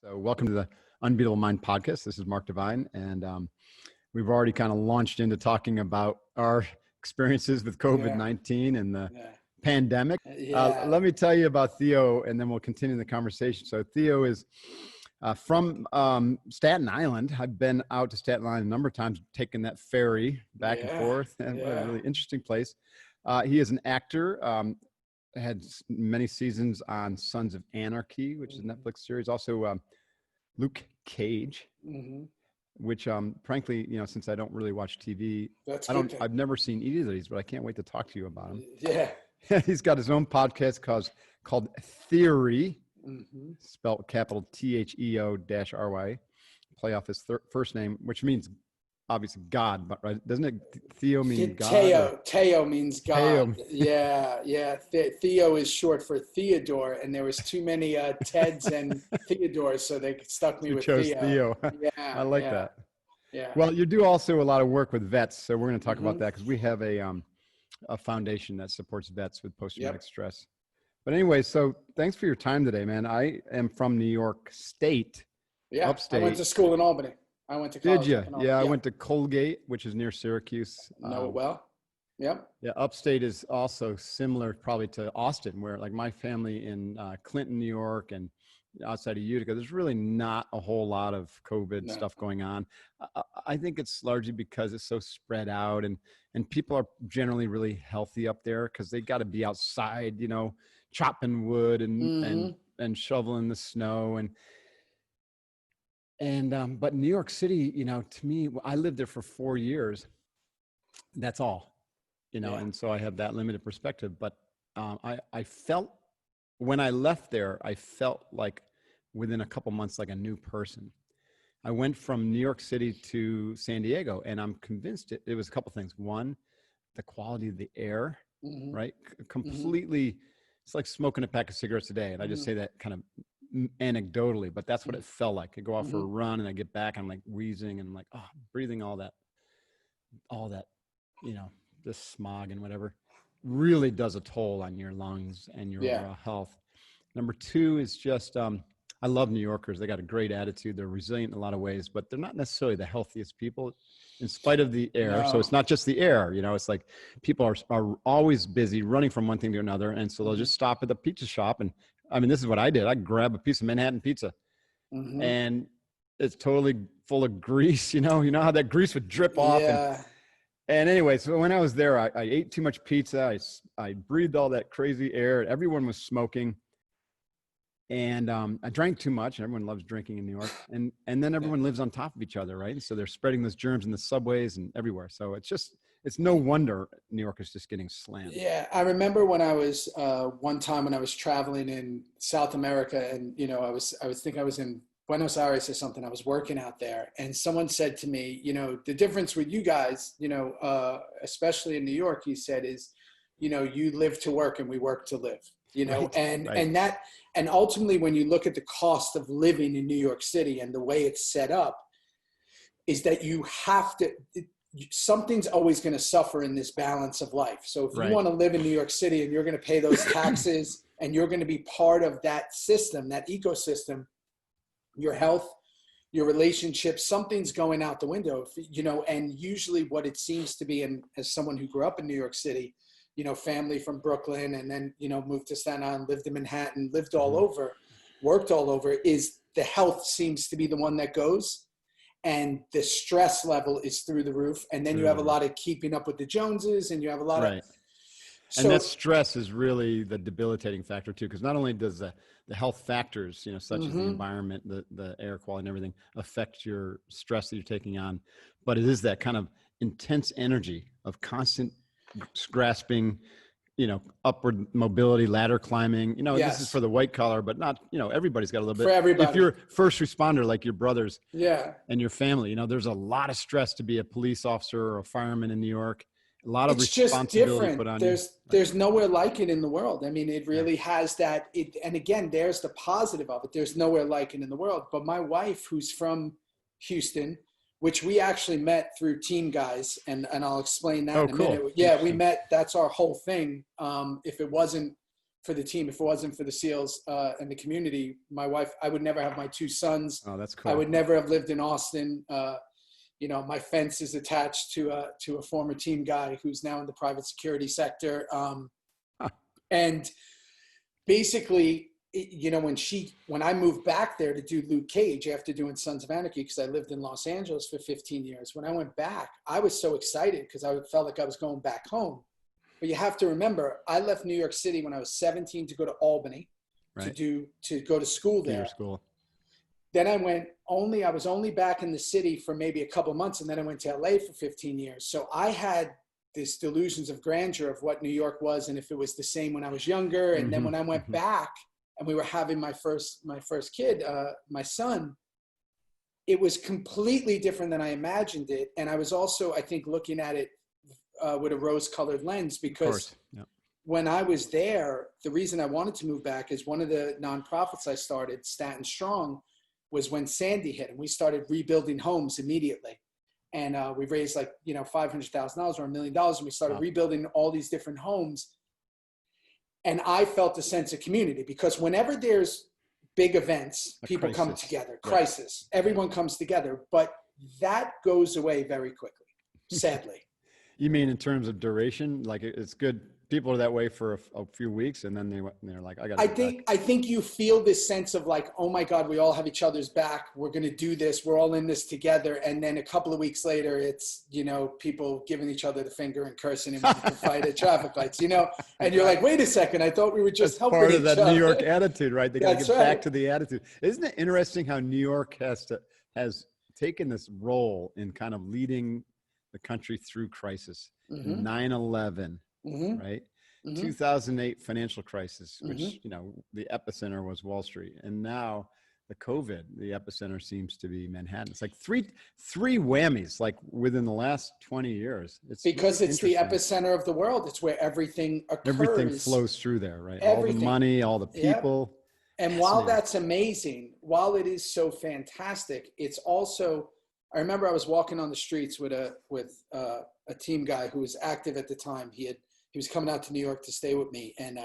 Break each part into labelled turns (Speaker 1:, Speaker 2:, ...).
Speaker 1: So welcome to the Unbeatable Mind podcast. This is Mark Devine, and we've already kind of launched into talking about our experiences with COVID-19 and the pandemic. Let me tell you about Theo, and then we'll continue the conversation. So Theo is from Staten Island. I've been out to Staten Island a number of times, taking that ferry back and forth. And what a really interesting place. He is an actor. Had many seasons on Sons of Anarchy, which is a Netflix series. Also, Luke Cage, which, frankly, since I don't really watch TV, I've never seen either of these, but I can't wait to talk to you about him.
Speaker 2: Yeah.
Speaker 1: He's got his own podcast called Theory, spelled capital THEO-RY, play off his first name, which means obviously God, but right? Doesn't it? Theo mean God?
Speaker 2: Theo means God.
Speaker 1: Theo.
Speaker 2: Yeah. Theo is short for Theodore, and there was too many Teds and Theodores, so they stuck me with Theo.
Speaker 1: Yeah, I like that.
Speaker 2: Yeah.
Speaker 1: Well, you do also a lot of work with vets, so we're going to talk about that because we have a foundation that supports vets with post-traumatic stress. But anyway, so thanks for your time today, man. I am from New York State.
Speaker 2: Yeah,
Speaker 1: upstate.
Speaker 2: I went to school in Albany. I went to college.
Speaker 1: Did you? Yeah, I went to Colgate, which is near Syracuse.
Speaker 2: Know it well. Yep.
Speaker 1: Yeah, upstate is also similar probably to Austin, where like my family in Clinton, New York, and outside of Utica, there's really not a whole lot of COVID stuff going on. I think it's largely because it's so spread out, and people are generally really healthy up there because they got to be outside, chopping wood and shoveling the snow but New York City, to me, I lived there for 4 years. That's all, and so I have that limited perspective. But I felt when I left there, I felt like within a couple months, like a new person. I went from New York City to San Diego, and I'm convinced it was a couple things. One, the quality of the air, right? Completely, it's like smoking a pack of cigarettes a day. And I just say that kind of anecdotally, but that's what it felt like. I go out for a run and I get back, I'm like wheezing and I'm like, breathing all that, the smog and whatever really does a toll on your lungs and your health. Number two is just, I love New Yorkers. They got a great attitude. They're resilient in a lot of ways, but they're not necessarily the healthiest people in spite of the air. So it's not just the air, it's like people are always busy running from one thing to another. And so they'll just stop at the pizza shop. And I mean, this is what I did. I grab a piece of Manhattan pizza and it's totally full of grease. You know how that grease would drip off. And anyway, so when I was there, I ate too much pizza. I breathed all that crazy air. Everyone was smoking. And I drank too much. And everyone loves drinking in New York. And then everyone lives on top of each other, right? And so they're spreading those germs in the subways and everywhere. So it's no wonder New York is just getting slammed.
Speaker 2: Yeah, I remember when I was one time when I was traveling in South America, and I think I was in Buenos Aires or something. I was working out there, and someone said to me, the difference with you guys, especially in New York, he said, is, you live to work and we work to live. And ultimately, when you look at the cost of living in New York City and the way it's set up, is that you have to. Something's always going to suffer in this balance of life. So if you want to live in New York City and you're going to pay those taxes and you're going to be part of that system, that ecosystem, your health, your relationships, something's going out the window, and usually what it seems to be, and as someone who grew up in New York City, family from Brooklyn and then, moved to Staten Island, lived in Manhattan, lived all over, worked all over, is the health seems to be the one that goes. And the stress level is through the roof. And then you have a lot of keeping up with the Joneses, and you have a lot of.
Speaker 1: So, and that stress is really the debilitating factor too, because not only does the health factors, such as the environment, the air quality and everything affect your stress that you're taking on, but it is that kind of intense energy of constant grasping, upward mobility, ladder climbing, this is for the white collar, but not, everybody's got a little bit.
Speaker 2: For everybody.
Speaker 1: If you're first responder, like your brothers and your family, there's a lot of stress to be a police officer or a fireman in New York. A lot of responsibility put on you.
Speaker 2: There's nowhere like it in the world. I mean, it really has that. And again, there's the positive of it. There's nowhere like it in the world. But my wife, who's from Houston, which we actually met through Team Guys, and I'll explain that in a minute. Yeah, we met. That's our whole thing. If it wasn't for the team. If it wasn't for the SEALs and the community, my wife, I would never have my 2 sons.
Speaker 1: Oh, that's cool.
Speaker 2: I would never have lived in Austin. You know, my fence is attached to a former team guy who's now in the private security sector. And basically, you know, when I moved back there to do Luke Cage after doing Sons of Anarchy, because I lived in Los Angeles for 15 years, when I went back, I was so excited because I felt like I was going back home. But you have to remember, I left New York City when I was 17 to go to Albany to go to school there.
Speaker 1: School.
Speaker 2: Then I was only back in the city for maybe a couple months, and then I went to LA for 15 years. So I had this delusions of grandeur of what New York was, and if it was the same when I was younger. And then when I went back and we were having my first kid, my son, it was completely different than I imagined it. And I was also, I think, looking at it with a rose-colored lens, because when I was there, the reason I wanted to move back is one of the nonprofits I started, Stanton Strong, was when Sandy hit, and we started rebuilding homes immediately. And we raised like, you know, $500,000 or $1 million, and we started rebuilding all these different homes. And I felt a sense of community, because whenever there's big events, people come together, crisis, everyone comes together, but that goes away very quickly, sadly.
Speaker 1: You mean in terms of duration? Like, it's good. People are that way for a few weeks, and then they're like, I
Speaker 2: think you feel this sense of like, oh my God, we all have each other's back. We're going to do this. We're all in this together. And then a couple of weeks later, it's, you know, people giving each other the finger and cursing and wanting to fight at traffic lights, you know, and you're like, wait a second, I thought we were just helping
Speaker 1: part of
Speaker 2: each
Speaker 1: that
Speaker 2: other.
Speaker 1: New York attitude, right? They got to get
Speaker 2: That's
Speaker 1: back to the attitude. Isn't it interesting how New York has taken this role in kind of leading the country through crisis? 9/11, right? 2008 financial crisis, which, you know, the epicenter was Wall Street. And now the COVID, the epicenter seems to be Manhattan. It's like three whammies, like within the last 20 years. It's
Speaker 2: because it's the epicenter of the world. It's where everything occurs.
Speaker 1: Everything flows through there, right? Everything. All the money, all the people.
Speaker 2: Yep. And while that's amazing, while it is so fantastic, it's also, I remember I was walking on the streets with a team guy who was active at the time. He was coming out to New York to stay with me, and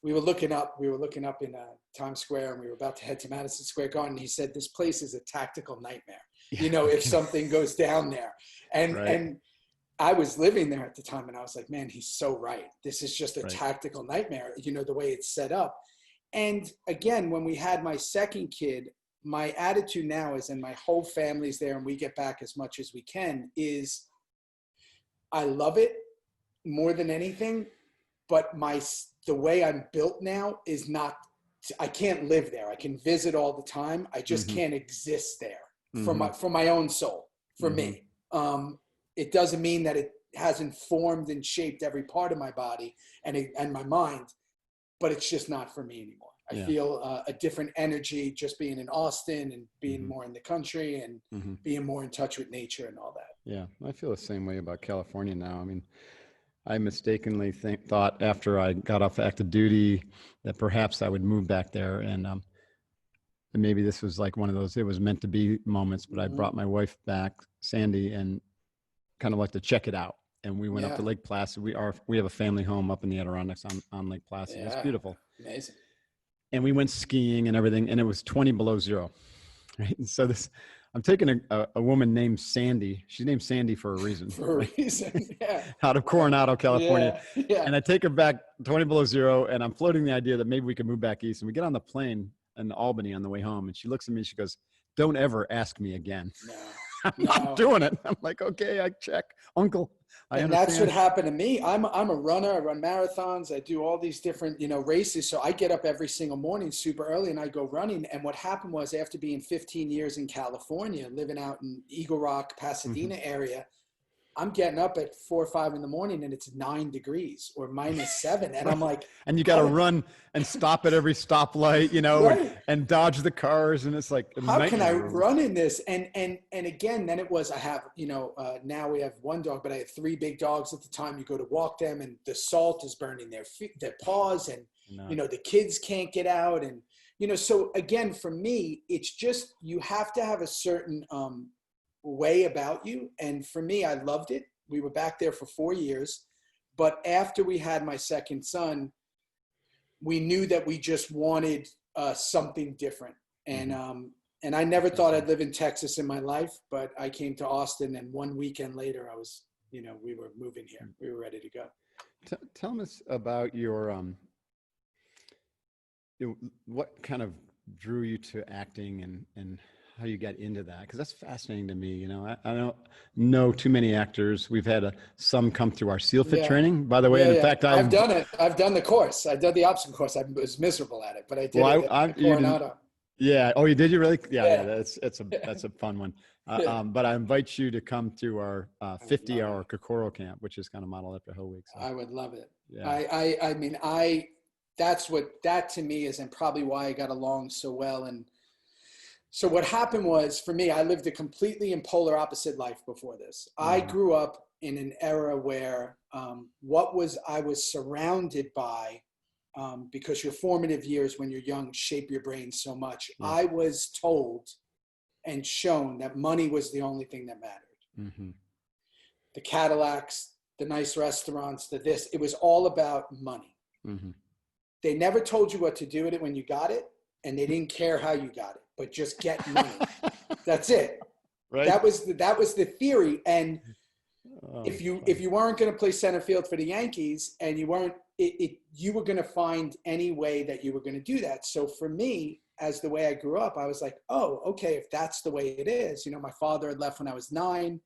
Speaker 2: we were looking up in Times Square, and we were about to head to Madison Square Garden. He said, "This place is a tactical nightmare, you know, if something goes down there." And I was living there at the time, and I was like, man, he's so right. This is just a tactical nightmare, you know, the way it's set up. And again, when we had my second kid, my attitude now is, and my whole family's there, and we get back as much as we can, is I love it more than anything, but the way I'm built now is not, I can't live there. I can visit all the time. I just can't exist there for my own soul, for me. It doesn't mean that it hasn't formed and shaped every part of my body and my mind, but it's just not for me anymore. I feel a different energy just being in Austin and being more in the country and being more in touch with nature and all that.
Speaker 1: Yeah, I feel the same way about California now. I mean, I mistakenly thought after I got off active duty that perhaps I would move back there, and maybe this was like one of those, it was meant to be moments, but I brought my wife back, Sandy, and kind of like to check it out. And we went up to Lake Placid. We have a family home up in the Adirondacks on Lake Placid. Yeah. It's beautiful.
Speaker 2: Amazing.
Speaker 1: And we went skiing and everything, and it was 20 below zero. Right. And so I'm taking a woman named Sandy. She's named Sandy for a reason.
Speaker 2: For a reason, yeah.
Speaker 1: Out of Coronado, California.
Speaker 2: Yeah.
Speaker 1: And I take her back 20 below zero, and I'm floating the idea that maybe we could move back east. And we get on the plane in Albany on the way home, and she looks at me, she goes, "Don't ever ask me again."
Speaker 2: No.
Speaker 1: I'm not doing it. I'm like, okay, I check, uncle.
Speaker 2: And that's what happened to me. I'm a runner. I run marathons. I do all these different, races. So I get up every single morning super early and I go running. And what happened was, after being 15 years in California, living out in Eagle Rock, Pasadena area, I'm getting up at 4 or 5 in the morning and it's 9 degrees or -7. And I'm like,
Speaker 1: and you got to run and stop at every stoplight, and dodge the cars. And it's like,
Speaker 2: how can I run in this? And again, then it was, I have, now we have 1 dog, but I had 3 big dogs at the time. You go to walk them and the salt is burning their feet, their paws, and, the kids can't get out. And, so again, for me, it's just, you have to have a certain, way about you. And for me, I loved it. We were back there for 4 years, but after we had my second son, we knew that we just wanted something different. And
Speaker 1: Mm-hmm.
Speaker 2: and I never thought I'd live in Texas in my life, but I came to Austin, and one weekend later, I was, we were moving here. We were ready to go.
Speaker 1: Tell us about your what kind of drew you to acting and how you got into that, because that's fascinating to me. I don't know too many actors. We've had some come through our SEAL Fit training, by the way.
Speaker 2: Yeah,
Speaker 1: And in
Speaker 2: yeah.
Speaker 1: fact,
Speaker 2: I've done it. I've done the course. I did the obstacle course. I was miserable at it, but I did it at
Speaker 1: you didn't.
Speaker 2: Coronado.
Speaker 1: Yeah. Oh, you did? You really? Yeah.
Speaker 2: Yeah.
Speaker 1: That's a fun one. But I invite you to come to our 50-hour Kokoro camp, which is kind of modeled after Hell Week. So.
Speaker 2: I would love it.
Speaker 1: Yeah.
Speaker 2: I mean, that to me is, and probably why I got along so well. And so what happened was, for me, I lived a completely and polar opposite life before this. I grew up in an era where I was surrounded by, because your formative years when you're young shape your brain so much. Yeah. I was told and shown that money was the only thing that mattered. Mm-hmm. The Cadillacs, the nice restaurants, it was all about money. Mm-hmm. They never told you what to do with it when you got it, and they didn't care how you got it, but just get money. That's it. Right. That was the theory. And if you weren't going to play center field for the Yankees, and you weren't, you were going to find any way that you were going to do that. So for me, as the way I grew up, I was like, oh, okay, if that's the way it is. My father had left when I was 9.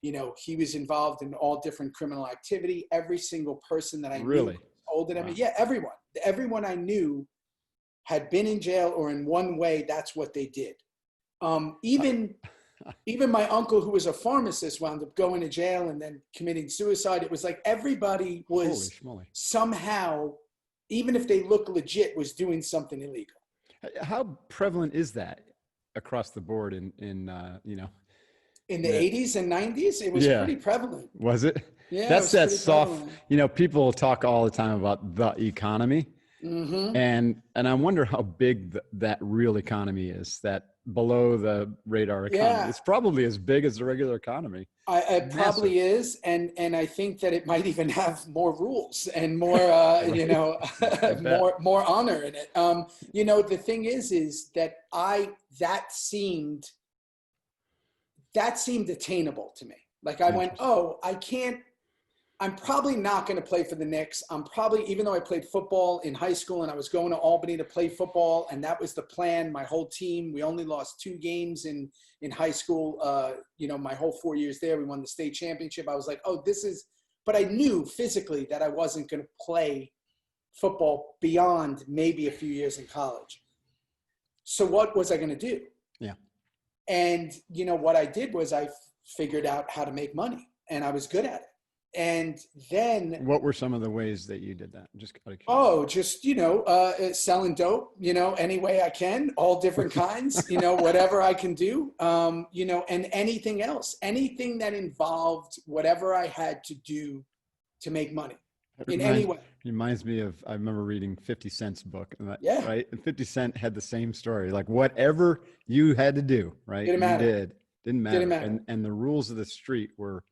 Speaker 2: He was involved in all different criminal activity. Every single person that I knew older than me. Yeah, everyone I knew had been in jail, or in one way, that's what they did. Even my uncle, who was a pharmacist, wound up going to jail and then committing suicide. It was like everybody was somehow, even if they look legit, was doing something illegal.
Speaker 1: How prevalent is that across the board in the
Speaker 2: 80s and 90s? It was pretty prevalent.
Speaker 1: Was it?
Speaker 2: Yeah,
Speaker 1: that's that soft. Prevalent. People talk all the time about the economy, mm-hmm. and I wonder how big that real economy is. That below the radar economy. Yeah. It's probably as big as the regular economy.
Speaker 2: It probably is, and I think that it might even have more rules and more, more honor in it. The thing is that that seemed attainable to me. Like I went, I'm probably not going to play for the Knicks. Even though I played football in high school and I was going to Albany to play football, and that was the plan, my whole team, we only lost 2 games in high school. My whole 4 years there, we won the state championship. I was like, but I knew physically that I wasn't going to play football beyond maybe a few years in college. So what was I going to do? Yeah. And, what I did was I figured out how to make money, and I was good at it. And then,
Speaker 1: what were some of the ways that you did that?
Speaker 2: Selling dope, any way I can, all different kinds, whatever I can do, and anything else, anything that involved whatever I had to do to make money any way.
Speaker 1: Reminds me of, I remember reading 50 Cent's book, right? And 50 Cent had the same story, like whatever you had to do, right? Didn't matter. Didn't matter. And the rules of the street were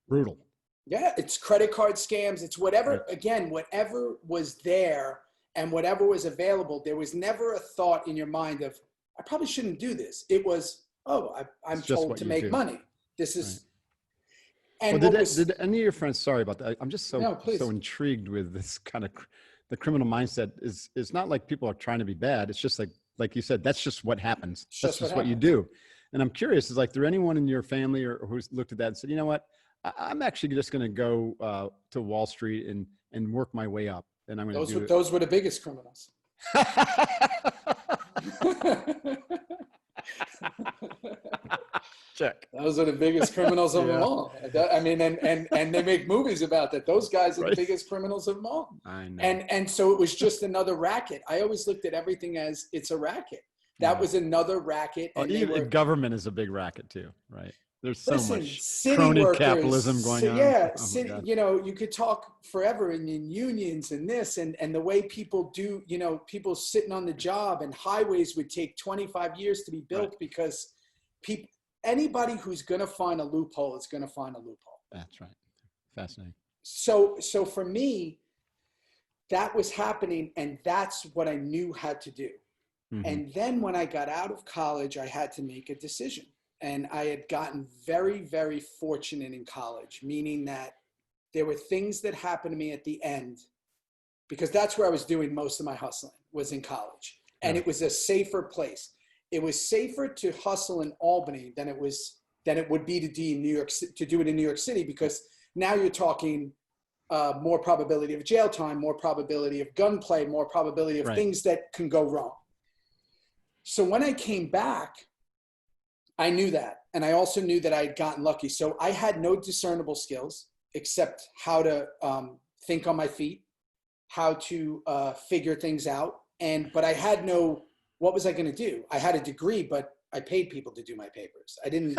Speaker 1: brutal.
Speaker 2: Yeah, it's credit card scams. It's whatever, again, whatever was there and whatever was available. There was never a thought in your mind of, I probably shouldn't do this. It was, I'm told to make money. This is. Right. And
Speaker 1: did any of your friends, sorry about that. I'm just so intrigued with this kind of, the criminal mindset is not like people are trying to be bad. It's just like you said, that's just what happens. That's just what you do. And I'm curious, is there anyone in your family or who's looked at that and said, you know what? I'm actually just going to go to Wall Street and work my way up. And I'm going to do it.
Speaker 2: Those were the biggest criminals.
Speaker 1: Check.
Speaker 2: Those are the biggest criminals of them all. I mean, and they make movies about that. Those guys are the biggest criminals of them all.
Speaker 1: I know.
Speaker 2: And so it was just another racket. I always looked at everything as it's a racket. That was another racket.
Speaker 1: And even government is a big racket too, right? There's so much crony capitalism going on.
Speaker 2: Yeah, you could talk forever in unions and this and the way people do, people sitting on the job, and highways would take 25 years to be built because anybody who's going to find a loophole is going to find a loophole.
Speaker 1: That's right. Fascinating.
Speaker 2: So for me, that was happening, and that's what I knew how to do. Mm-hmm. And then when I got out of college, I had to make a decision. And I had gotten very, very fortunate in college, meaning that there were things that happened to me at the end, because that's where I was doing most of my hustling, was in college. And it was a safer place. It was safer to hustle in Albany than it would be to do it in New York City, because now you're talking more probability of jail time, more probability of gunplay, more probability of things that can go wrong. So when I came back, I knew that. And I also knew that I had gotten lucky. So I had no discernible skills except how to think on my feet, how to figure things out. But I had no, what was I going to do? I had a degree, but I paid people to do my papers. I didn't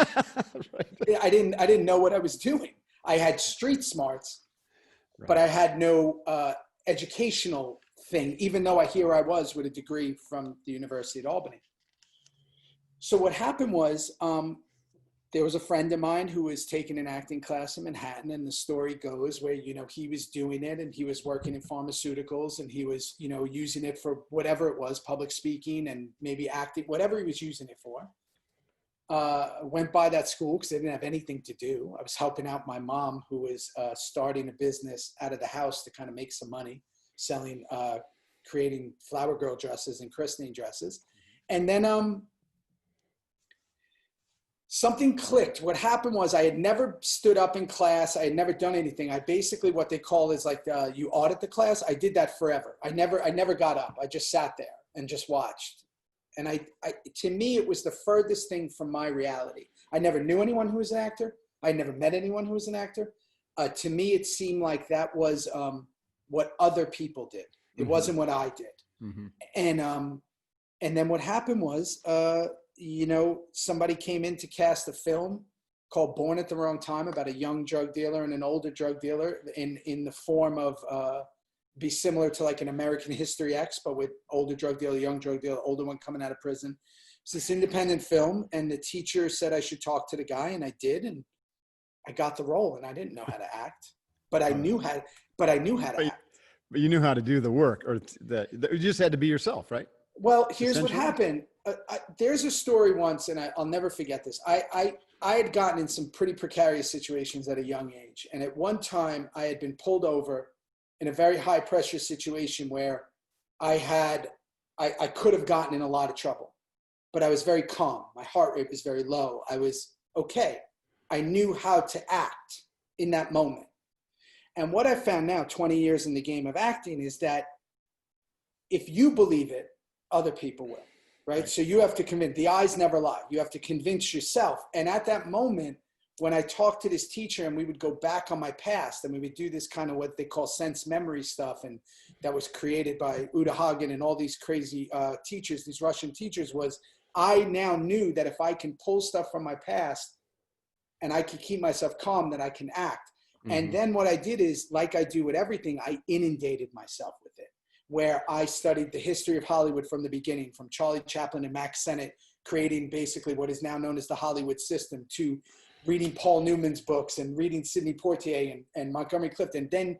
Speaker 2: know what I was doing. I had street smarts, but I had no educational thing, even though here I was with a degree from the University at Albany. So what happened was, there was a friend of mine who was taking an acting class in Manhattan, and the story goes where, he was doing it and he was working in pharmaceuticals, and he was, using it for whatever it was, public speaking and maybe acting, whatever he was using it for. Went by that school because they didn't have anything to do. I was helping out my mom, who was starting a business out of the house to kind of make some money, selling, creating flower girl dresses and christening dresses. And then something clicked. What happened was, I had never stood up in class. I had never done anything. I basically, what they call is like, you audit the class. I did that forever. I never got up. I just sat there and just watched. And to me, it was the furthest thing from my reality. I never knew anyone who was an actor. I never met anyone who was an actor. To me, it seemed like that was what other people did. It wasn't what I did. Mm-hmm. And then what happened was, somebody came in to cast a film called Born at the Wrong Time, about a young drug dealer and an older drug dealer, in the form of be similar to like an American History X, but with older drug dealer, young drug dealer, older one coming out of prison. It's this independent film, and the teacher said I should talk to the guy, and I did, and I got the role. And I didn't know how to act, but I knew how. To act.
Speaker 1: But you knew how to do the work, or you just had to be yourself, right?
Speaker 2: Well, here's what happened. There's a story once, and I'll never forget this. I had gotten in some pretty precarious situations at a young age. And at one time, I had been pulled over in a very high pressure situation where I could have gotten in a lot of trouble. But I was very calm. My heart rate was very low. I was okay. I knew how to act in that moment. And what I found now, 20 years in the game of acting, is that if you believe it, other people will, right? So you have to convince. The eyes never lie. You have to convince yourself. And at that moment, when I talked to this teacher, and we would go back on my past, and we would do this kind of what they call sense memory stuff, and that was created by Uta Hagen and all these crazy teachers, these Russian teachers, was I now knew that if I can pull stuff from my past and I can keep myself calm, that I can act. Mm-hmm. And then what I did is, like I do with everything, I inundated myself with it, where I studied the history of Hollywood from the beginning, from Charlie Chaplin and Max Sennett, creating basically what is now known as the Hollywood system, to reading Paul Newman's books and reading Sidney Poitier and Montgomery Clifton, then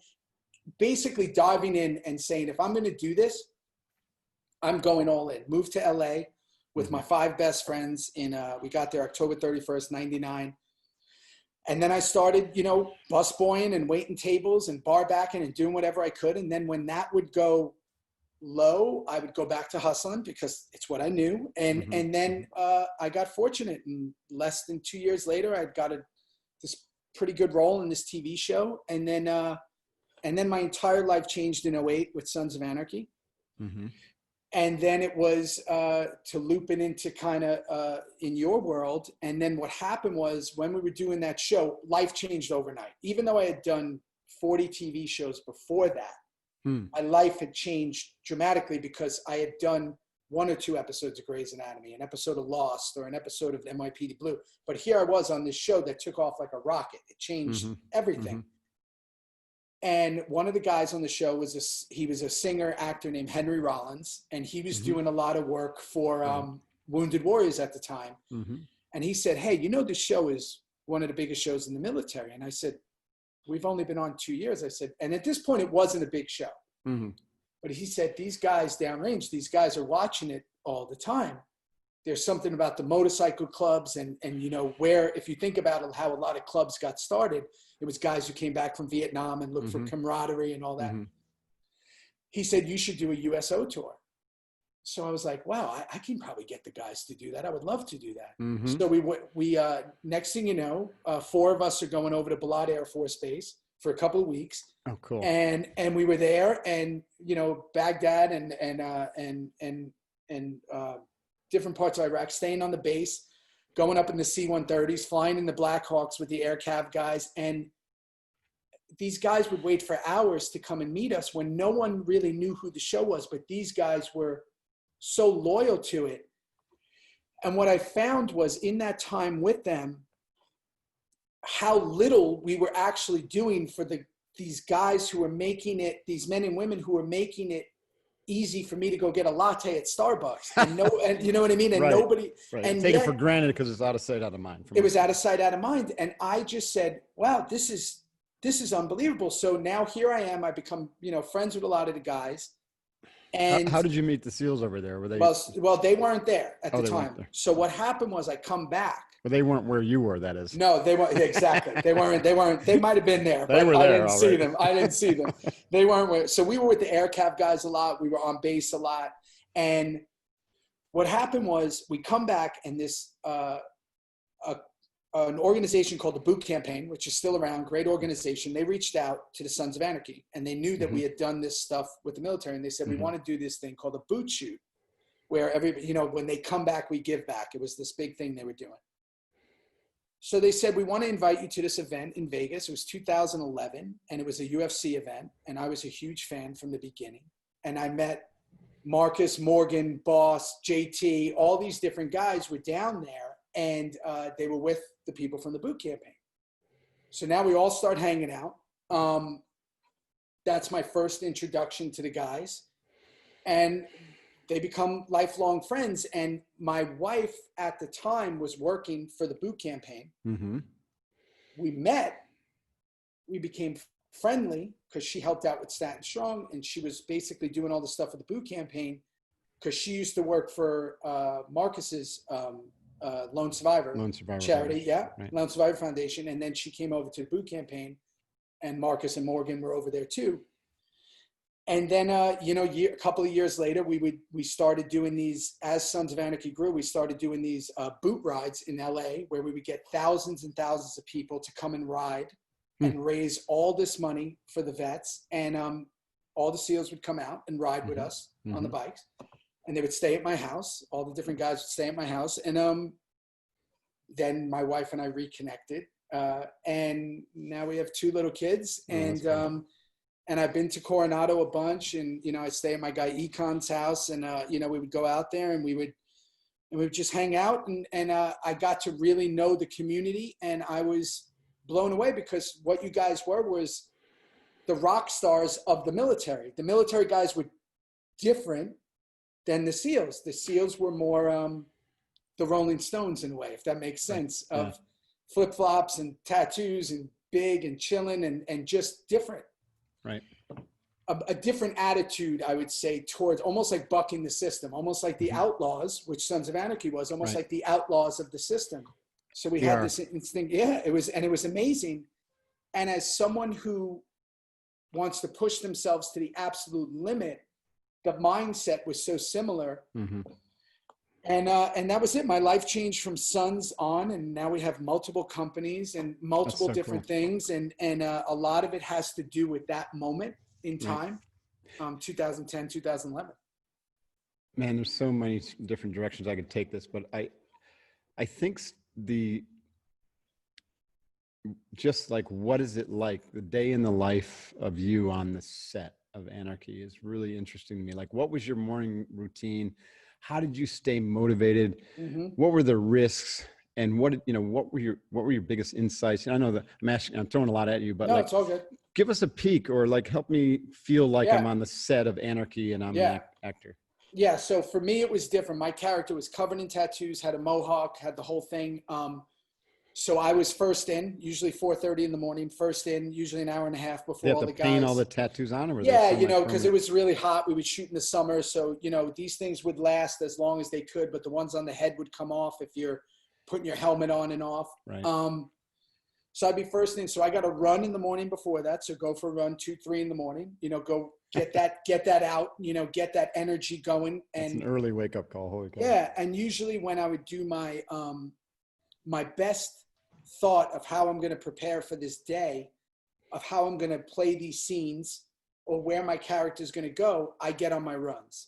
Speaker 2: basically diving in and saying, if I'm going to do this, I'm going all in. Moved to LA with my 5 best friends we got there October 31st, 99. And then I started, busboying and waiting tables and bar backing and doing whatever I could. And then when that would go low, I would go back to hustling because it's what I knew. And then I got fortunate, and less than 2 years later, I got this pretty good role in this TV show. And then my entire life changed in 2008 with Sons of Anarchy. Mm-hmm. And then it was to loop it into kind of in your world. And then what happened was, when we were doing that show, life changed overnight. Even though I had done 40 TV shows before that, my life had changed dramatically, because I had done 1 or 2 episodes of Grey's Anatomy, an episode of Lost, or an episode of NYPD Blue. But here I was on this show that took off like a rocket. It changed everything. Mm-hmm. And one of the guys on the show was a singer actor named Henry Rollins, and he was doing a lot of work for Wounded Warriors at the time. Mm-hmm. And he said, "Hey, this show is one of the biggest shows in the military." And I said, "We've only been on 2 years." I said, and at this point, it wasn't a big show. Mm-hmm. But he said, these guys downrange, these guys are watching it all the time. There's something about the motorcycle clubs and where, if you think about how a lot of clubs got started, it was guys who came back from Vietnam and looked for camaraderie and all that. He said, you should do a USO tour. So I was like, wow, I can probably get the guys to do that. I would love to do that. So we next thing you know, 4 of us are going over to Balad Air Force Base for a couple of weeks.
Speaker 1: Oh, cool.
Speaker 2: And we were there, and Baghdad and different parts of Iraq, staying on the base, going up in the C-130s, flying in the Black Hawks with the Air Cav guys. And these guys would wait for hours to come and meet us when no one really knew who the show was, but these guys were so loyal to it. And what I found was in that time with them, how little we were actually doing for these guys who were making it, these men and women who were making it easy for me to go get a latte at Starbucks. And you know what I mean? And
Speaker 1: right.
Speaker 2: nobody,
Speaker 1: right.
Speaker 2: and
Speaker 1: take it for granted because it's out of sight, out of mind.
Speaker 2: It was out of sight, out of mind. And I just said, wow, this is unbelievable. So now here I am, I become, friends with a lot of the guys. And
Speaker 1: how did you meet the SEALs over there? Were they?
Speaker 2: Well, they weren't there at the time. So what happened was I come back.
Speaker 1: But they weren't where you were, that is.
Speaker 2: No, they weren't. Exactly. They weren't. They might have been there,
Speaker 1: but
Speaker 2: I didn't see them. I didn't see them. They weren't. So we were with the Air Cav guys a lot. We were on base a lot. And what happened was we come back, and this an organization called the Boot Campaign, which is still around, great organization. They reached out to the Sons of Anarchy, and they knew that we had done this stuff with the military. And they said, we want to do this thing called a boot shoot, where everybody, when they come back, we give back. It was this big thing they were doing. So they said, we want to invite you to this event in Vegas. It was 2011, and it was a UFC event. And I was a huge fan from the beginning. And I met Marcus, Morgan, Boss, JT, all these different guys were down there, and they were with the people from the Boot Campaign. So now we all start hanging out. That's my first introduction to the guys. And they become lifelong friends. And my wife at the time was working for the Boot Campaign. We met, we became friendly because she helped out with Staten Strong, and she was basically doing all the stuff with the Boot Campaign because she used to work for Marcus's Lone Survivor charity, right. Lone Survivor Foundation. And then she came over to the Boot Campaign, and Marcus and Morgan were over there too. And then, a couple of years later, we started doing these, as Sons of Anarchy grew, we started doing these boot rides in LA, where we would get thousands and thousands of people to come and ride and raise all this money for the vets. And all the SEALs would come out and ride with us on the bikes. And they would stay at my house. All the different guys would stay at my house. And then my wife and I reconnected. And now we have 2 little kids. And I've been to Coronado a bunch, and, I stay at my guy Econ's house, and, we would go out there and we would just hang out. And I got to really know the community, and I was blown away because what you guys was the rock stars of the military. The military guys were different than the SEALs. The SEALs were more the Rolling Stones in a way, if that makes sense, of flip-flops and tattoos and big and chilling and just different.
Speaker 1: Right.
Speaker 2: A different attitude, I would say, towards almost like bucking the system, almost like the Outlaws, which Sons of Anarchy was, almost like the outlaws of the system. So we had this instinct. Yeah, it was amazing. And as someone who wants to push themselves to the absolute limit, the mindset was so similar. And that was it. My life changed from Sons on, and now we have multiple companies and multiple different things. And a lot of it has to do with that moment in time, 2010, 2011.
Speaker 1: Man, there's so many different directions I could take this, but I think just like, what is it like the day in the life of you on the set of Anarchy is really interesting to me. Like, what was your morning routine? How did you stay motivated? What were the risks? And what were your biggest insights? And I know that I'm throwing a lot at you, but
Speaker 2: it's all good.
Speaker 1: Give us a peek, or like help me feel like I'm on the set of Anarchy and I'm an actor.
Speaker 2: Yeah. So for me, it was different. My character was covered in tattoos, had a mohawk, had the whole thing. So I was first in, usually 4:30 in the morning, first in, usually an hour and a half before all the guys.
Speaker 1: You have to paint all the tattoos on, or
Speaker 2: yeah, you know, because it was really hot. We would shoot in the summer. So, you know, these things would last as long as they could, but the ones on the head would come off if you're putting your helmet on and off.
Speaker 1: Right.
Speaker 2: So I'd be first in. So I got to run in the morning before that. So go for a run 2, 3 in the morning, you know, go get that out, you know, get that energy going. And
Speaker 1: it's an early wake up call. Holy cow.
Speaker 2: Yeah. And usually when I would do my, my best thought of how I'm going to prepare for this day, of how I'm going to play these scenes or where my character is going to go, I get on my runs.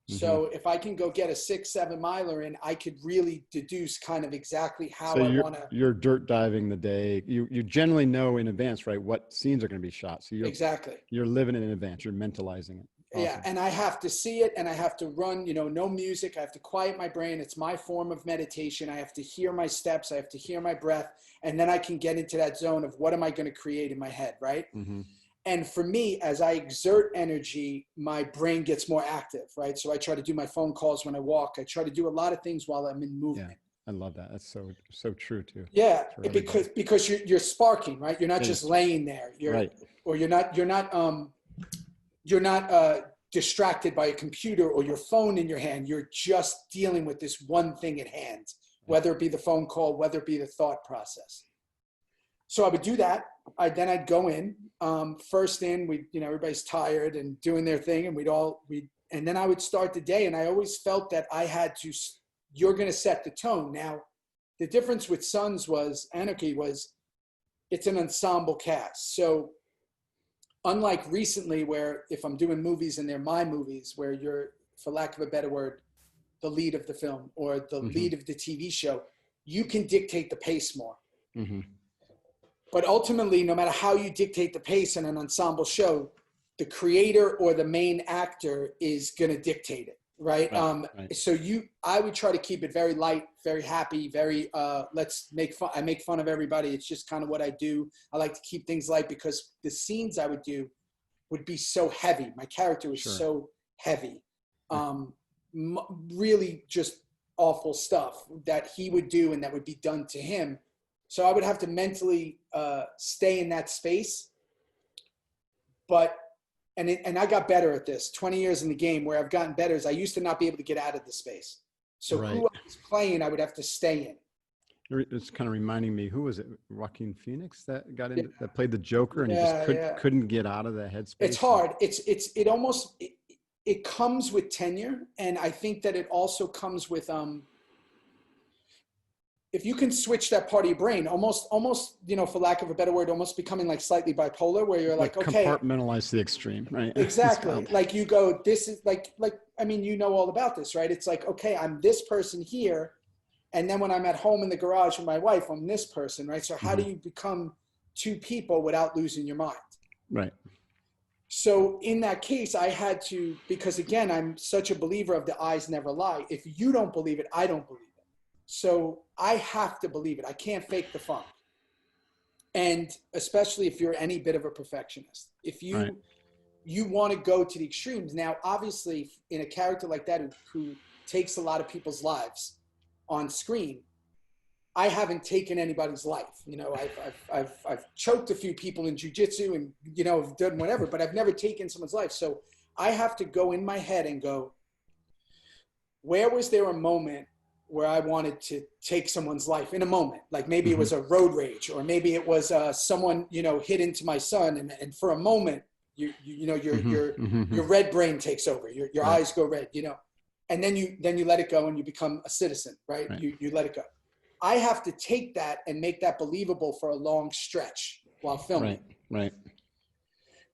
Speaker 2: So if I can go get a 6-7 miler in, I could really deduce kind of exactly how I want to.
Speaker 1: You're dirt diving the day. You generally know in advance, right, what scenes are going to be shot. So you're living it in advance. You're mentalizing it. Awesome.
Speaker 2: Yeah, and I have to see it, and I have to run. You know, no music. I have to quiet my brain. It's my form of meditation. I have to hear my steps. I have to hear my breath, and then I can get into that zone of what am I going to create in my head, right? Mm-hmm. And for me, as I exert energy, my brain gets more active, right? So I try to do my phone calls when I walk. I try to do a lot of things while I'm in movement.
Speaker 1: Yeah, I love that. That's so true too.
Speaker 2: Yeah, because you're sparking, right? You're not just laying there. Or you're not distracted by a computer or your phone in your hand. You're just dealing with this one thing at hand, whether it be the phone call, whether it be the thought process. So I would do that. Then I'd go in. First in, everybody's tired and doing their thing, and and then I would start the day. And I always felt that I had to. You're going to set the tone. Now, the difference with Sons of Anarchy was, it's an ensemble cast. So, unlike recently, where if I'm doing movies and they're my movies, where you're, for lack of a better word, the lead of the film or the lead of the TV show, you can dictate the pace more. Mm-hmm. But ultimately, no matter how you dictate the pace in an ensemble show, the creator or the main actor is going to dictate it, right? Right. So I would try to keep it very light, very happy, very, let's make fun. I make fun of everybody. It's just kind of what I do. I like to keep things light because the scenes I would do would be so heavy. My character was so heavy. Really just awful stuff that he would do and that would be done to him. So I would have to mentally stay in that space. And I got better at this. 20 years in the game, where I've gotten better is I used to not be able to get out of the space. So who I was playing, I would have to stay in.
Speaker 1: It's kind of reminding me, who was it? Joaquin Phoenix that got in, that played the Joker, and he just couldn't get out of that headspace.
Speaker 2: It's hard. It comes with tenure, and I think that it also comes with if you can switch that part of your brain, almost, for lack of a better word, almost becoming like slightly bipolar, where you're like okay,
Speaker 1: compartmentalize to the extreme, right?
Speaker 2: Exactly. Like you go, this is like, I mean, you know all about this, right? It's like, okay, I'm this person here. And then when I'm at home in the garage with my wife, I'm this person, right? So how do you become two people without losing your mind?
Speaker 1: Right.
Speaker 2: So in that case, I had to, because again, I'm such a believer of the eyes never lie. If you don't believe it, I don't believe it. So I have to believe it. I can't fake the funk. And especially if you're any bit of a perfectionist, if you want to go to the extremes. Now, obviously in a character like that, who takes a lot of people's lives on screen, I haven't taken anybody's life. I've choked a few people in jiu-jitsu and, I've done whatever, but I've never taken someone's life. So I have to go in my head and go, where was there a moment where I wanted to take someone's life in a moment? Like maybe it was a road rage, or maybe it was someone, hit into my son. And for a moment, your red brain takes over, your eyes go red, and then you let it go and you become a citizen, right? You let it go. I have to take that and make that believable for a long stretch while filming.
Speaker 1: Right.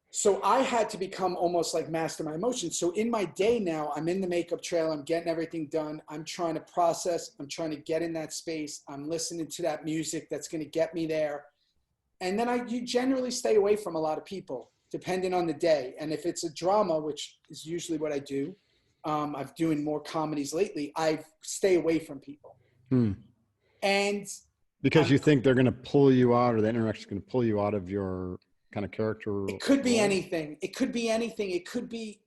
Speaker 2: So I had to become almost like master my emotions. So in my day now, I'm in the makeup trailer, I'm getting everything done. I'm trying to process, I'm trying to get in that space. I'm listening to that music that's going to get me there. And then you generally stay away from a lot of people, depending on the day. And if it's a drama, which is usually what I do, I'm doing more comedies lately, I stay away from people. And
Speaker 1: because you think they're going to pull you out, or the interaction is going to pull you out of your kind of character.
Speaker 2: It could be anything. It could be anything. It could be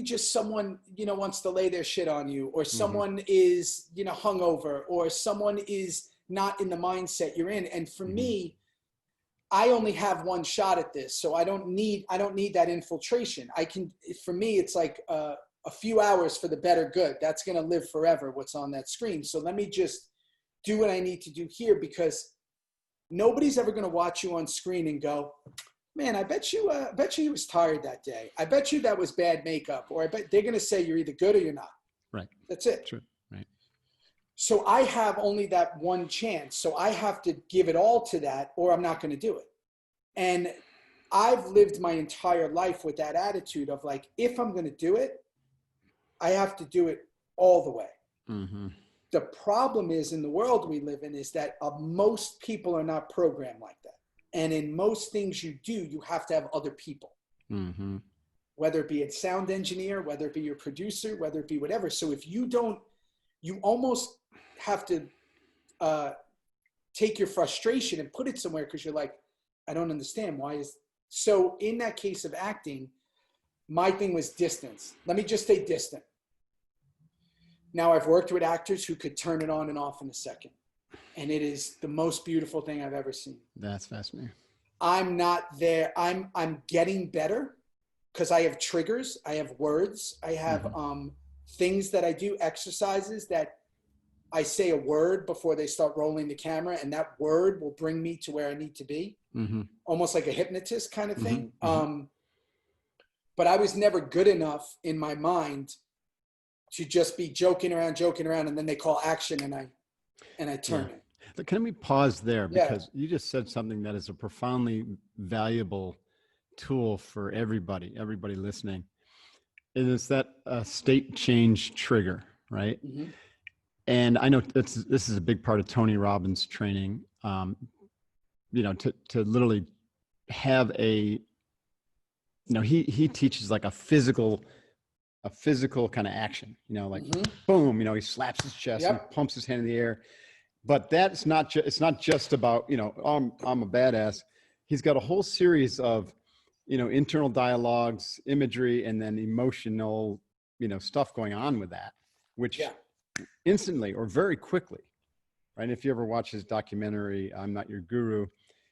Speaker 2: just someone, wants to lay their shit on you, or someone is, hungover, or someone is not in the mindset you're in. And for me, I only have one shot at this. So I don't need that infiltration. For me, it's like a few hours for the better good. That's going to live forever, what's on that screen. So let me just do what I need to do here, because nobody's ever going to watch you on screen and go, man, I bet you he was tired that day. I bet you that was bad makeup. Or I bet they're going to say you're either good or you're not.
Speaker 1: Right.
Speaker 2: That's it.
Speaker 1: True. Right.
Speaker 2: So I have only that one chance. So I have to give it all to that, or I'm not going to do it. And I've lived my entire life with that attitude of like, if I'm going to do it, I have to do it all the way. Mm-hmm. The problem is, in the world we live in, is that most people are not programmed like that. And in most things you do, you have to have other people, whether it be a sound engineer, whether it be your producer, whether it be whatever. So if you don't, you almost have to take your frustration and put it somewhere, because you're like, I don't understand why so in that case of acting, my thing was distance. Let me just stay distant. Now, I've worked with actors who could turn it on and off in a second. And it is the most beautiful thing I've ever seen.
Speaker 1: That's fascinating.
Speaker 2: I'm not there. I'm getting better, because I have triggers. I have words. I have things that I do, exercises that I say a word before they start rolling the camera, and that word will bring me to where I need to be. Almost like a hypnotist kind of thing. But I was never good enough in my mind to just be joking around, and then they call action, and I turn it.
Speaker 1: But can we pause there? Because you just said something that is a profoundly valuable tool for everybody listening. It is that state change trigger, right? And I know this is a big part of Tony Robbins' training, to literally have he teaches like a physical kind of action, like boom, he slaps his chest and pumps his hand in the air. But that's not it's not just about, I'm a badass. He's got a whole series of, internal dialogues, imagery, and then emotional, stuff going on with that, which instantly or very quickly, right? If you ever watch his documentary, I'm Not Your Guru,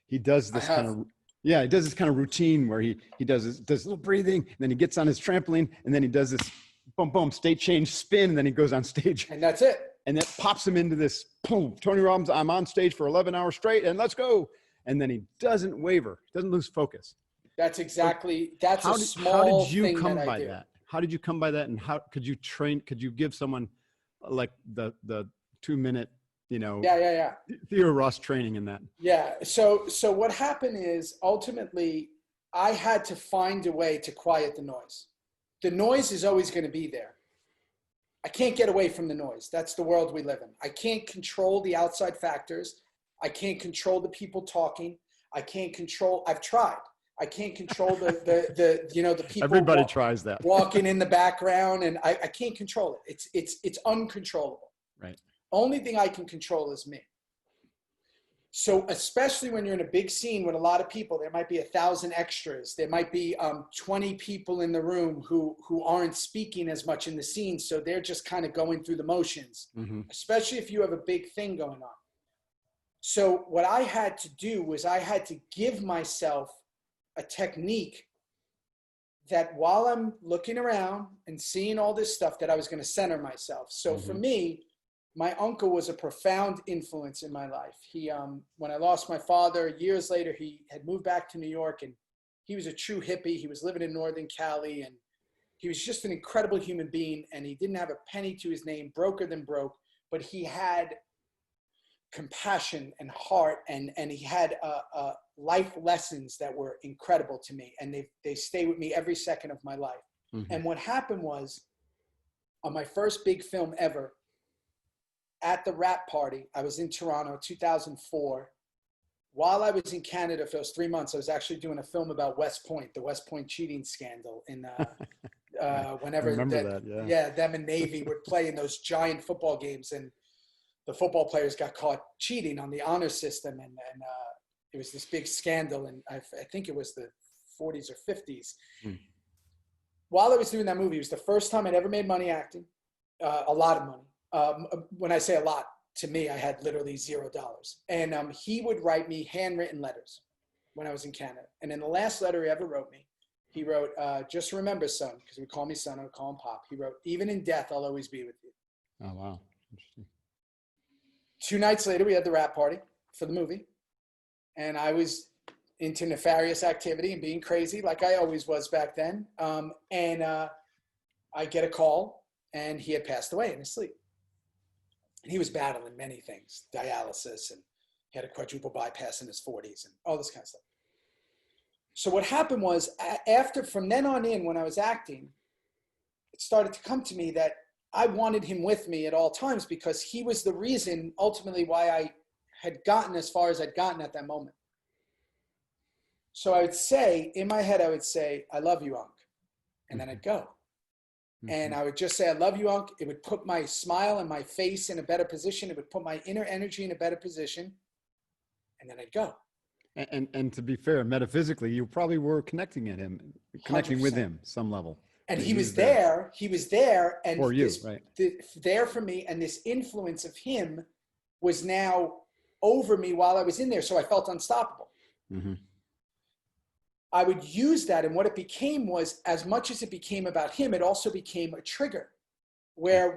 Speaker 1: he does this kind of routine where he does this little breathing, and then he gets on his trampoline, and then he does this boom, boom, state change spin, and then he goes on stage.
Speaker 2: And that's it.
Speaker 1: And that pops him into this, boom, Tony Robbins, I'm on stage for 11 hours straight, and let's go. And then he doesn't waver, doesn't lose focus.
Speaker 2: That's exactly, that's a small
Speaker 1: thing that I do. How did you come by that? How did you come by that? And how could you give someone like the 2-minute, Theo Rossi training in that?
Speaker 2: Yeah. So what happened is, ultimately, I had to find a way to quiet the noise. The noise is always going to be there. I can't get away from the noise. That's the world we live in. I can't control the outside factors. I can't control the people talking. I've tried. I can't control the people.
Speaker 1: Everybody tries that.
Speaker 2: Walking in the background, and I can't control it. It's uncontrollable.
Speaker 1: Right.
Speaker 2: Only thing I can control is me. So especially when you're in a big scene with a lot of people, there might be 1,000 extras. There might be 20 people in the room who aren't speaking as much in the scene. So they're just kind of going through the motions, especially if you have a big thing going on. So what I had to do was I had to give myself a technique that while I'm looking around and seeing all this stuff, that I was going to center myself. So for me, my uncle was a profound influence in my life. He, when I lost my father years later, he had moved back to New York, and he was a true hippie. He was living in Northern Cali, and he was just an incredible human being. And he didn't have a penny to his name, broker than broke, but he had compassion and heart, and he had life lessons that were incredible to me. And they stay with me every second of my life. And what happened was, on my first big film ever, at the rap party, I was in Toronto, 2004. While I was in Canada for those 3 months, I was actually doing a film about West Point, the West Point cheating scandal. In whenever them and Navy would play in those giant football games, and the football players got caught cheating on the honor system, and it was this big scandal, and I think it was the 40s or 50s. While I was doing that movie, it was the first time I'd ever made money acting, a lot of money. When I say a lot, to me, I had literally $0. And he would write me handwritten letters when I was in Canada. And in the last letter he ever wrote me, he wrote, just remember, son, because he would call me son, I would call him pop. He wrote, even in death, I'll always be with you.
Speaker 1: Oh, wow. Interesting.
Speaker 2: 2 nights later, we had the wrap party for the movie. And I was into nefarious activity and being crazy like I always was back then. I get a call, and he had passed away in his sleep. And he was battling many things, dialysis, and he had a quadruple bypass in his 40s and all this kind of stuff. So what happened was, from then on in, when I was acting, it started to come to me that I wanted him with me at all times, because he was the reason ultimately why I had gotten as far as I'd gotten at that moment. So I would say, in my head, I would say, I love you, Unc. And then I'd go. And I would just say, I love you, Unc. It would put my smile and my face in a better position. It would put my inner energy in a better position. And then I'd go.
Speaker 1: And to be fair, metaphysically, you probably were connecting with him some level.
Speaker 2: And he was there. He was there. And
Speaker 1: for you, right?
Speaker 2: There for me. And this influence of him was now over me while I was in there. So I felt unstoppable. Mm-hmm. I would use that, and what it became was, as much as it became about him, it also became a trigger where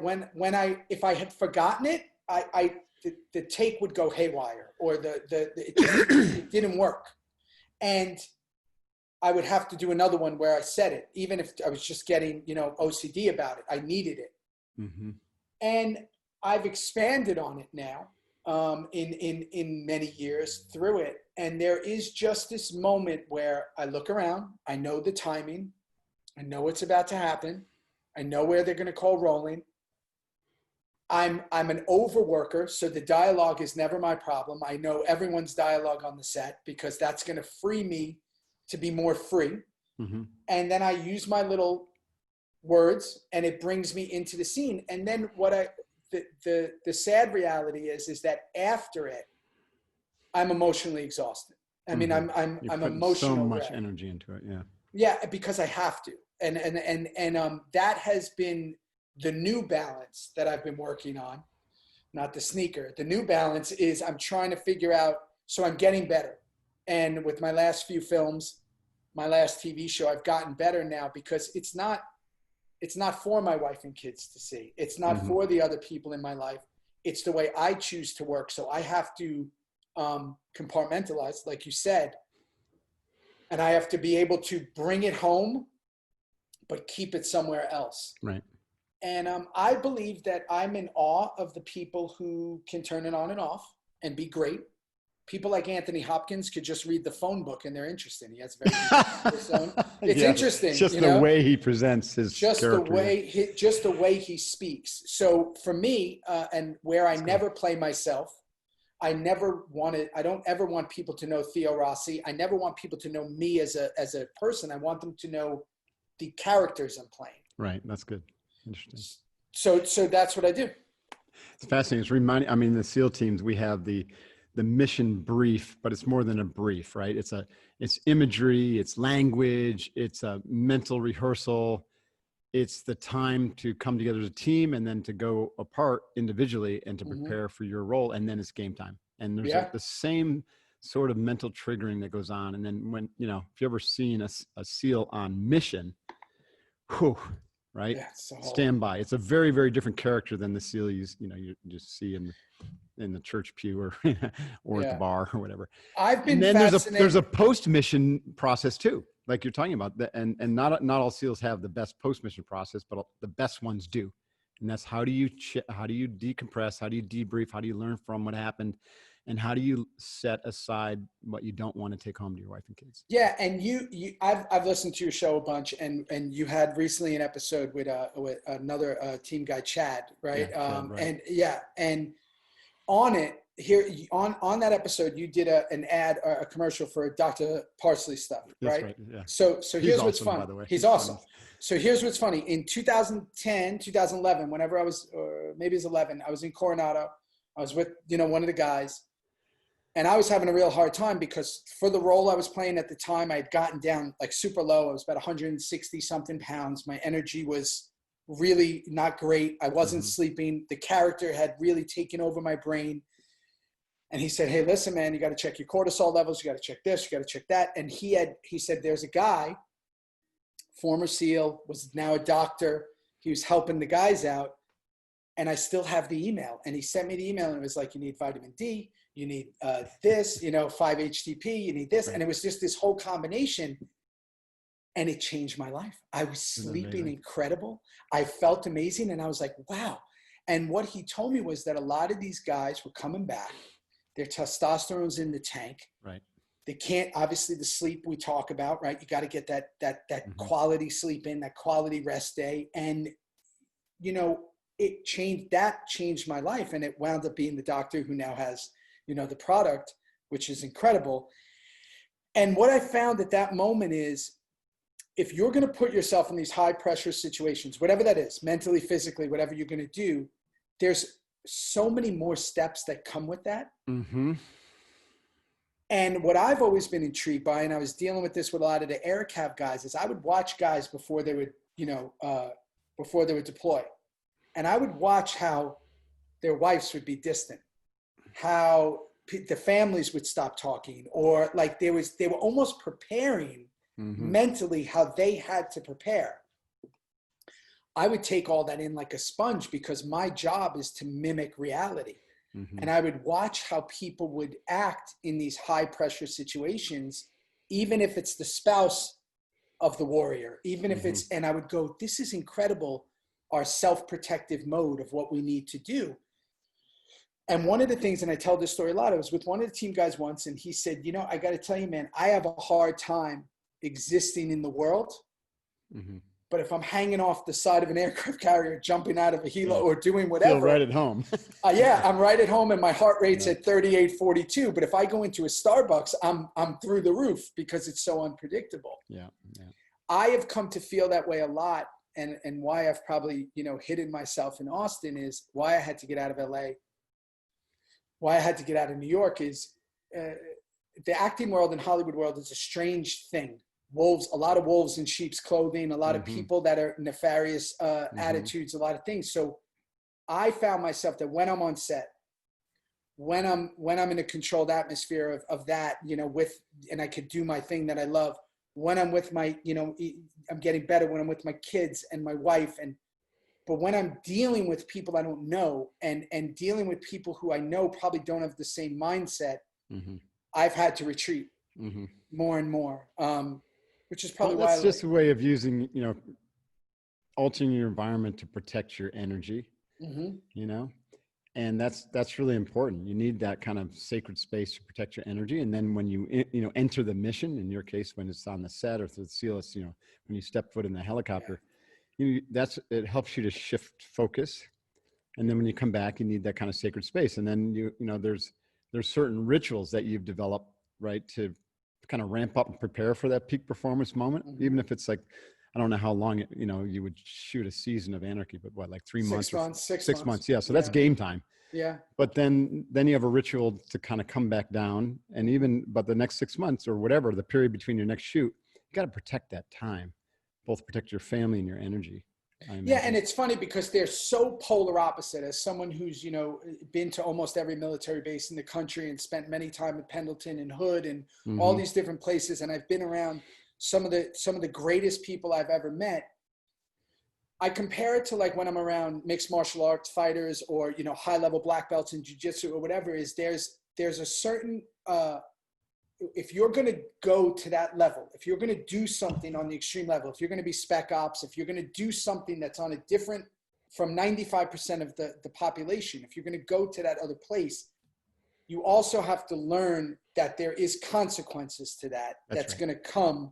Speaker 2: if I had forgotten it, the take would go haywire, or it didn't work. And I would have to do another one where I said it, even if I was just getting, OCD about it. I needed it. Mm-hmm. And I've expanded on it now in many years through it. And there is just this moment where I look around, I know the timing, I know what's about to happen, I know where they're going to call rolling. I'm an overworker, so the dialogue is never my problem. I know everyone's dialogue on the set, because that's going to free me to be more free. Mm-hmm. And then I use my little words, and it brings me into the scene. And then the sad reality is that after it, I'm emotionally exhausted. I mean, I'm emotional.
Speaker 1: So much energy into it. Yeah.
Speaker 2: Yeah, because I have to. And that has been the new balance that I've been working on, not the sneaker. The new balance is I'm trying to figure out, so I'm getting better. And with my last few films, my last TV show, I've gotten better now, because it's not for my wife and kids to see. It's not for the other people in my life. It's the way I choose to work. So I have to compartmentalize, like you said, and I have to be able to bring it home, but keep it somewhere else.
Speaker 1: Right.
Speaker 2: And I believe that I'm in awe of the people who can turn it on and off and be great. People like Anthony Hopkins could just read the phone book and they're interesting. He has very it's interesting.
Speaker 1: Just the way he presents his character.
Speaker 2: Just the way he speaks. So for me, and where I never play myself, I don't ever want people to know Theo Rossi. I never want people to know me as a person. I want them to know the characters I'm playing.
Speaker 1: Right. That's good. Interesting.
Speaker 2: So that's what I do.
Speaker 1: It's fascinating. It's the SEAL teams, we have the mission brief, but it's more than a brief, right? It's imagery, it's language, it's a mental rehearsal. It's the time to come together as a team, and then to go apart individually and to prepare for your role. And then it's game time. And there's the same sort of mental triggering that goes on. And then when, if you've ever seen a SEAL on mission, right? Yeah, stand by. It's a very, very different character than the SEAL you just see in the church pew or at the bar or whatever.
Speaker 2: I've been
Speaker 1: and then there's a post-mission process too, like you're talking about, and not all SEALs have the best post-mission process, but the best ones do. And that's how do you decompress, how do you debrief, how do you learn from what happened, and how do you set aside what you don't want to take home to your wife and kids?
Speaker 2: Yeah, and I've listened to your show a bunch, and you had recently an episode with another team guy, Chad, right?
Speaker 1: Yeah, Chad, right.
Speaker 2: And on it here on that episode, you did an ad or a commercial for Dr. Parsley stuff, right?
Speaker 1: That's right. Yeah.
Speaker 2: So here's
Speaker 1: awesome,
Speaker 2: what's fun.
Speaker 1: By the way.
Speaker 2: He's awesome. So here's what's funny. In 2010, 2011, whenever I was, or maybe it was 11, I was in Coronado. I was with one of the guys. And I was having a real hard time because for the role I was playing at the time, I had gotten down like super low. I was about 160 something pounds. My energy was really not great. I wasn't
Speaker 1: Mm-hmm.
Speaker 2: sleeping. The character had really taken over my brain. And he said, hey, listen, man, you got to check your cortisol levels. You got to check this, you got to check that. And he said, there's a guy, former SEAL, was now a doctor. He was helping the guys out. And I still have the email. And he sent me the email and it was like, you need vitamin D, you need this, 5-HTP, you need this.
Speaker 1: Right.
Speaker 2: And it was just this whole combination. And it changed my life. I was sleeping incredible. I felt amazing. And I was like, wow. And what he told me was that a lot of these guys were coming back. Their testosterone's in the tank.
Speaker 1: Right.
Speaker 2: They can't, obviously the sleep we talk about, right? You got to get that
Speaker 1: Mm-hmm.
Speaker 2: quality sleep in, that quality rest day. And, it changed my life. And it wound up being the doctor who now has, the product, which is incredible. And what I found at that moment is, if you're going to put yourself in these high pressure situations, whatever that is, mentally, physically, whatever you're going to do, there's so many more steps that come with that.
Speaker 1: Mm-hmm.
Speaker 2: And what I've always been intrigued by, and I was dealing with this with a lot of the air cav guys, is I would watch guys before they would, before they would deploy. And I would watch how their wives would be distant, how the families would stop talking, or like they were almost preparing mentally how they had to prepare. I would take all that in like a sponge because my job is to mimic reality. Mm-hmm. And I would watch how people would act in these high pressure situations, even if it's the spouse of the warrior, even if it's, and I would go, this is incredible, our self-protective mode of what we need to do. And one of the things, and I tell this story a lot, I was with one of the team guys once, and he said, I got to tell you, man, I have a hard time existing in the world. Mm-hmm. But if I'm hanging off the side of an aircraft carrier, jumping out of a helo or doing whatever.
Speaker 1: Feel right at home.
Speaker 2: I'm right at home and my heart rate's at 38-42. But if I go into a Starbucks, I'm through the roof because it's so unpredictable.
Speaker 1: Yeah.
Speaker 2: I have come to feel that way a lot. And why I've probably, hidden myself in Austin is why I had to get out of LA. Why I had to get out of New York is the acting world and Hollywood world is a strange thing. Wolves, a lot of wolves in sheep's clothing, a lot of people that are nefarious attitudes, a lot of things. So I found myself that when I'm on set, when I'm in a controlled atmosphere of that, and I could do my thing that I love, when I'm with my, I'm getting better when I'm with my kids and my wife. But when I'm dealing with people I don't know and dealing with people who I know probably don't have the same mindset, I've had to retreat more and more. Which is probably why
Speaker 1: that's just a way of using, altering your environment to protect your energy, and that's really important. You need that kind of sacred space to protect your energy. And then when you, enter the mission, in your case, when it's on the set or the SEAL, when you step foot in the helicopter, it helps you to shift focus. And then when you come back, you need that kind of sacred space. And then there's certain rituals that you've developed, right, to kind of ramp up and prepare for that peak performance moment, even if it's like, I don't know how long you would shoot a season of Anarchy, but what, like 3 months?
Speaker 2: 6 months.
Speaker 1: 6 months. Yeah. So that's game time.
Speaker 2: Yeah.
Speaker 1: But then you have a ritual to kind of come back down, but the next 6 months or whatever, the period between your next shoot, you got to protect that time, both protect your family and your energy.
Speaker 2: Yeah. And it's funny because they're so polar opposite. As someone who's, been to almost every military base in the country and spent many time at Pendleton and Hood and all these different places. And I've been around some of the greatest people I've ever met. I compare it to like when I'm around mixed martial arts fighters or, high level black belts in jiu-jitsu or whatever is there's a certain, if you're going to go to that level, if you're going to do something on the extreme level, if you're going to be spec ops, if you're going to do something that's on a different from 95% of the population, if you're going to go to that other place, you also have to learn that there is consequences to that. That's right. Going to come.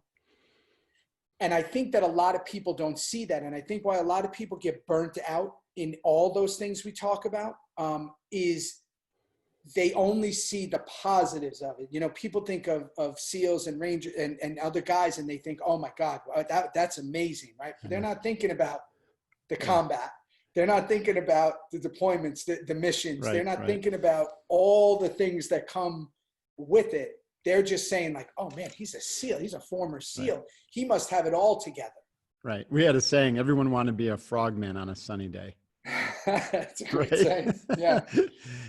Speaker 2: And I think that a lot of people don't see that. And I think why a lot of people get burnt out in all those things we talk about is they only see the positives of it. People think of SEALs and Rangers and other guys, and they think, oh my God, that's amazing, right? But they're not thinking about the combat. They're not thinking about the deployments, the missions. They're not thinking about all the things that come with it. They're just saying like, oh man, he's a SEAL. He's a former SEAL. Right. He must have it all together.
Speaker 1: Right. We had a saying, everyone wanted to be a frogman on a sunny day.
Speaker 2: It's a great
Speaker 1: Right.
Speaker 2: saying. Yeah.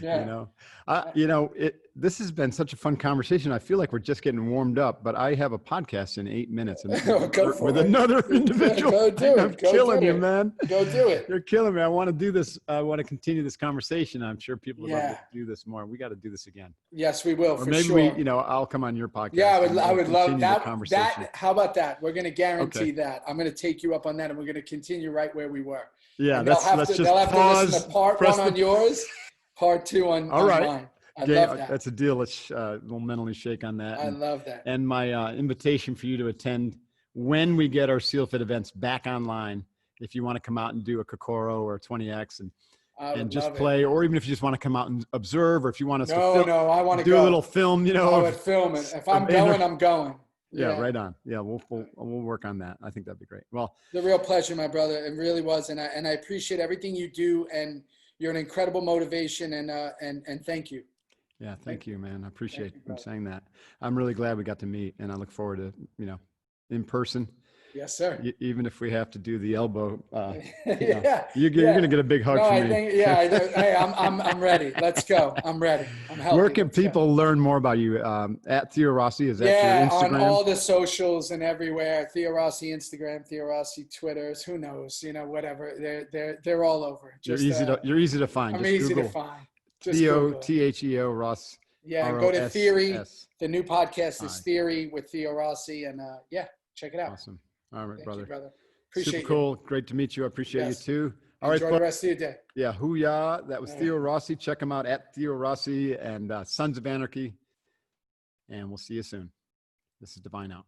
Speaker 2: Yeah.
Speaker 1: This has been such a fun conversation. I feel like we're just getting warmed up, but I have a podcast in 8 minutes and
Speaker 2: Go for
Speaker 1: with
Speaker 2: it.
Speaker 1: another individual.
Speaker 2: Go do it.
Speaker 1: I'm
Speaker 2: Go
Speaker 1: killing
Speaker 2: do
Speaker 1: you,
Speaker 2: it.
Speaker 1: man.
Speaker 2: Go do it.
Speaker 1: You're killing me. I want to do this. I want to continue this conversation. I'm sure people would love
Speaker 2: Yeah.
Speaker 1: to do this more. We got to do this again.
Speaker 2: Yes, we will,
Speaker 1: Or
Speaker 2: for
Speaker 1: maybe
Speaker 2: sure.
Speaker 1: I'll come on your podcast.
Speaker 2: Yeah, I
Speaker 1: and
Speaker 2: would love
Speaker 1: continue the
Speaker 2: that.
Speaker 1: conversation.
Speaker 2: How about that? We're going to guarantee
Speaker 1: Okay.
Speaker 2: that. I'm going to take you up on that, and we're going to continue right where we were.
Speaker 1: Yeah,
Speaker 2: they'll have to listen to part 1 on yours, part 2 on mine. I love that.
Speaker 1: That's a deal. We'll mentally shake on that.
Speaker 2: I love that.
Speaker 1: And my invitation for you to attend when we get our Seal Fit events back online, if you want to come out and do a Kokoro or a 20X and just play, or even if you just want to come out and observe, or if you want us to
Speaker 2: I want to
Speaker 1: do a little film,
Speaker 2: I would film it. If I'm going, I'm going.
Speaker 1: Yeah, right on. Yeah, we'll work on that. I think that'd be great. Well,
Speaker 2: the real pleasure, my brother. It really was, and I appreciate everything you do, and you're an incredible motivation, and thank you.
Speaker 1: Yeah, thank you, man. I appreciate you saying that. I'm really glad we got to meet, and I look forward to in person.
Speaker 2: Yes, sir.
Speaker 1: Even if we have to do the elbow,
Speaker 2: you're
Speaker 1: going to get a big hug from me.
Speaker 2: Hey, I'm ready. Let's go. I'm ready. I'm healthy.
Speaker 1: Where can people learn more about you? At Theo Rossi, is that your Instagram?
Speaker 2: On all the socials and everywhere. Theo Rossi Instagram, Theo Rossi Twitters. Who knows? Whatever. They're all over.
Speaker 1: You're easy to find.
Speaker 2: I'm easy to find.
Speaker 1: Theo, Theo, Ross.
Speaker 2: Yeah, and go to Theory. The new podcast is Theory with Theo Rossi, and check it out.
Speaker 1: Awesome. All right,
Speaker 2: Thank you, brother.
Speaker 1: Appreciate Super cool. Great to meet you. I appreciate you too.
Speaker 2: All right, enjoy the rest of your day.
Speaker 1: Yeah, hoo-yah. That was Theo Rossi. Check him out at Theo Rossi and Sons of Anarchy. And we'll see you soon. This is Divine Out.